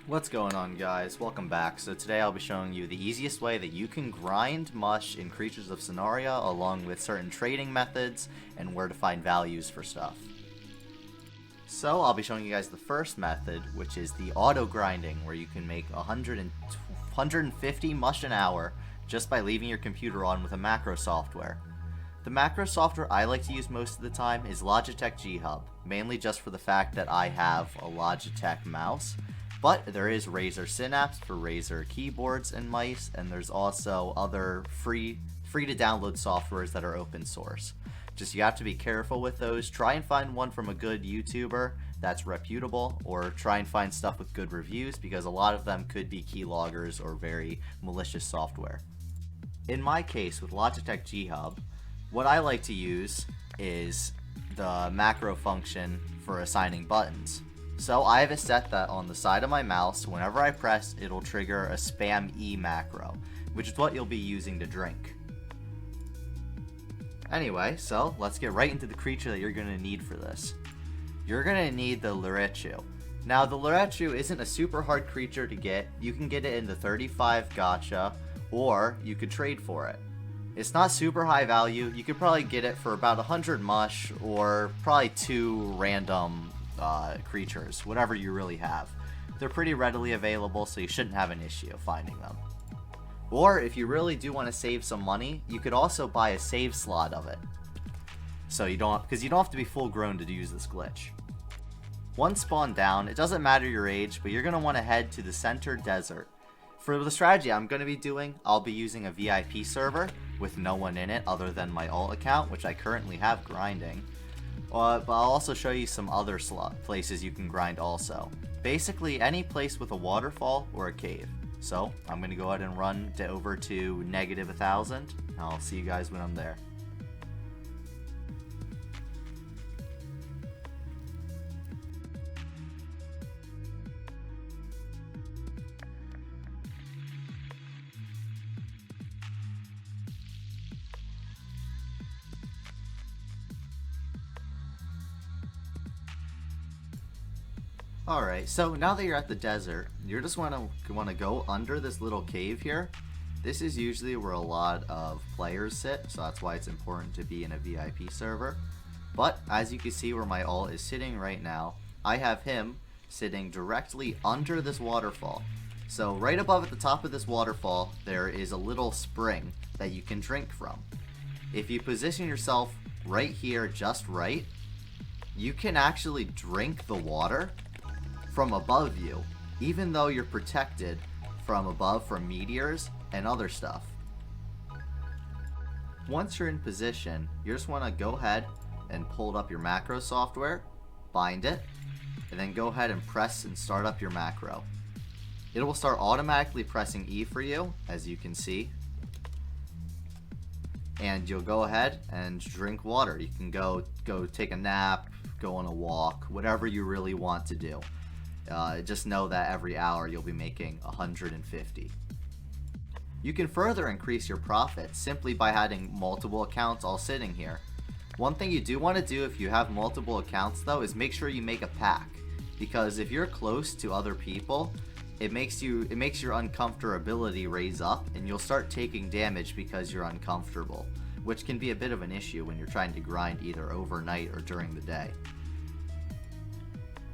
What's going on, guys? Welcome back. So today I'll be showing you the easiest way that you can grind mush in Creatures of Sonaria, along with certain trading methods and where to find values for stuff. So I'll be showing you guys the first method, which is the auto grinding, where you can make 150 mush an hour just by leaving your computer on with a macro software. The macro software I like to use most of the time is Logitech G Hub, mainly just for the fact that I have a Logitech mouse. But there is Razer Synapse for Razer keyboards and mice, and there's also other free to download softwares that are open source. Just you have to be careful with those. Try and find one from a good YouTuber that's reputable, or try and find stuff with good reviews, because a lot of them could be keyloggers or very malicious software. In my case with Logitech G Hub, what I like to use is the macro function for assigning buttons. So I have it set that on the side of my mouse, whenever I press, it'll trigger a spam E macro, which is what you'll be using to drink. Anyway, so let's get right into the creature that you're going to need for this. You're going to need the Lurechu. Now, the Lurechu isn't a super hard creature to get. You can get it in the 35 gacha, or you could trade for it. It's not super high value. You could probably get it for about 100 mush, or probably 2 random creatures, whatever you really have. They're pretty readily available, so you shouldn't have an issue finding them. Or if you really do want to save some money, you could also buy a save slot of it. So you don't have to be full grown to use this glitch. Once spawned down, it doesn't matter your age, but you're going to want to head to the center desert. For the strategy I'm going to be doing, I'll be using a VIP server with no one in it other than my alt account, which I currently have grinding. But I'll also show you some other places you can grind also. Basically any place with a waterfall or a cave. So I'm going to go ahead and run over to -1000. I'll see you guys when I'm there. Alright, so now that you're at the desert, you're just want to go under this little cave here. This is usually where a lot of players sit, so that's why it's important to be in a VIP server. But as you can see where my alt is sitting right now, I have him sitting directly under this waterfall. So right above at the top of this waterfall, there is a little spring that you can drink from. If you position yourself right here just right, you can actually drink the water from above you, even though you're protected from above from meteors and other stuff. Once you're in position, you just want to go ahead and pull up your macro software, bind it, and then go ahead and press and start up your macro. It will start automatically pressing E for you, as you can see, and you'll go ahead and drink water. You can go take a nap, go on a walk, whatever you really want to do. Just know that every hour you'll be making 150. You can further increase your profits simply by having multiple accounts all sitting here. One thing you do want to do if you have multiple accounts though is make sure you make a pack, because if you're close to other people, it makes your uncomfortability raise up, and you'll start taking damage because you're uncomfortable, which can be a bit of an issue when you're trying to grind either overnight or during the day.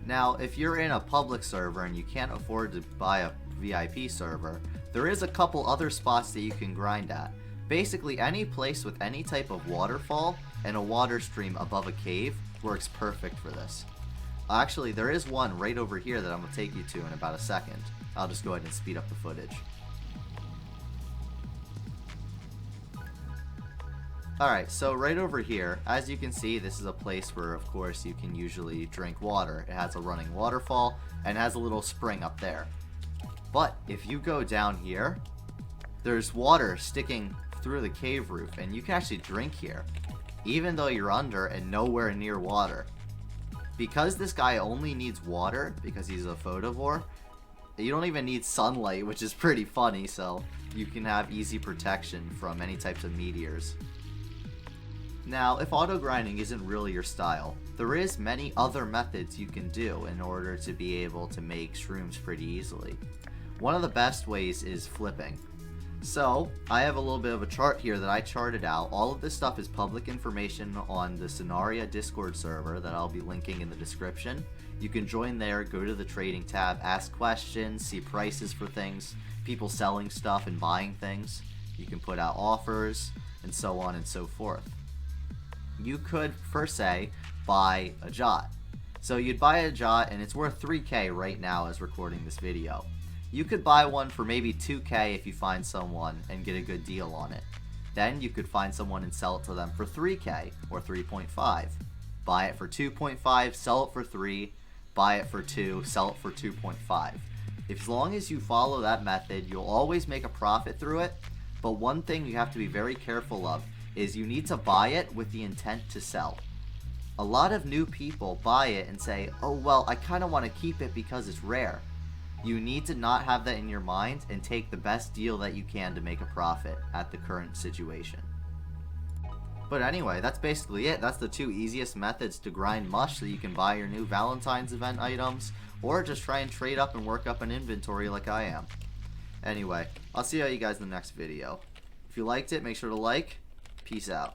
Now, if you're in a public server and you can't afford to buy a VIP server, there is a couple other spots that you can grind at. Basically, any place with any type of waterfall and a water stream above a cave works perfect for this. Actually, there is one right over here that I'm going to take you to in about a second. I'll just go ahead and speed up the footage. Alright, so right over here, as you can see, this is a place where, of course, you can usually drink water. It has a running waterfall, and has a little spring up there. But, if you go down here, there's water sticking through the cave roof, and you can actually drink here, even though you're under and nowhere near water. Because this guy only needs water, because he's a photovore, you don't even need sunlight, which is pretty funny, so you can have easy protection from any types of meteors. Now, if auto grinding isn't really your style, there is many other methods you can do in order to be able to make shrooms pretty easily. One of the best ways is flipping. So, I have a little bit of a chart here that I charted out. All of this stuff is public information on the Sonaria Discord server that I'll be linking in the description. You can join there, go to the trading tab, ask questions, see prices for things, people selling stuff and buying things. You can put out offers, and so on and so forth. You could, per se, buy a Jot. So you'd buy a Jot, and it's worth 3K right now as recording this video. You could buy one for maybe 2K if you find someone and get a good deal on it. Then you could find someone and sell it to them for 3K or 3.5. Buy it for 2.5, sell it for 3, buy it for 2, sell it for 2.5. As long as you follow that method, you'll always make a profit through it. But one thing you have to be very careful of is you need to buy it with the intent to sell. A lot of new people buy it and say, oh well, I kind of want to keep it because it's rare. You need to not have that in your mind and take the best deal that you can to make a profit at the current situation. But anyway, that's basically it. That's the two easiest methods to grind Mush so you can buy your new Valentine's event items, or just try and trade up and work up an inventory like I am. Anyway, I'll see you guys in the next video. If you liked it, make sure to like. Peace out.